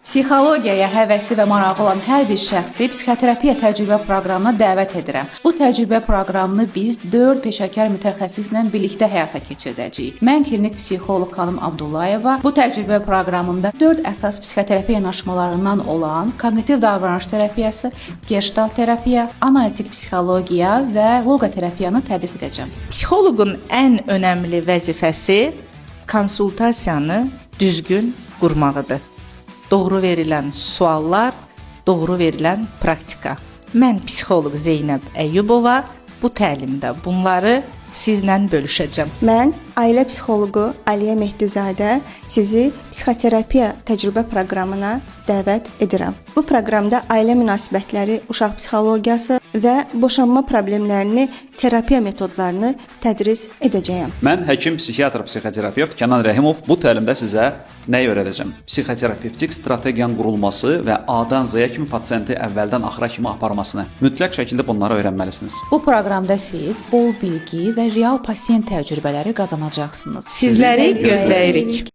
Psixologiyaya həvəsi və marağı olan hər bir şəxsi psixoterapiya təcrübə proqramına dəvət edirəm. Bu təcrübə proqramını biz 4 peşəkar mütəxəssislə birlikdə həyata keçirdəcəyik. Mən klinik psixoloq xanım Abdullayeva bu təcrübə proqramında 4 əsas psixoterapiya yanaşmalarından olan koqnitiv davranış terapiyası, gestalt terapiya, analitik psixologiya və loqoterapiyanı tədris edəcəm. Psixoloqun ən önəmli vəzifəsi konsultasiyanı düzgün qurmağıdır. Doğru verilən suallar, doğru verilən praktika. Mən psixoloq Zeynəb Əyyubova bu təlimdə bunları sizlə bölüşəcəm. Mən ailə psixoloqu Aliyə Mehdizadə sizi psixoterapiya təcrübə proqramına dəvət edirəm. Bu proqramda ailə münasibətləri, uşaq psixologiyası və boşanma problemlərini, terapiya metodlarını tədris edəcəyəm. Mən həkim, psixiatr, psixoterapevt Kənan Rəhimov bu təlimdə sizə nəyi öyrədəcəm? Psixoterapevtik strategiyanın qurulması və A-dan Z-yə kimi pasiyenti əvvəldən axıra kimi aparmasını. Mütləq şəkildə bunları öyrənməlisiniz. Bu proqramda siz bol bilgi və real pasiyent təcrübələri qazanacaqsınız. Sizləri gözləyirik.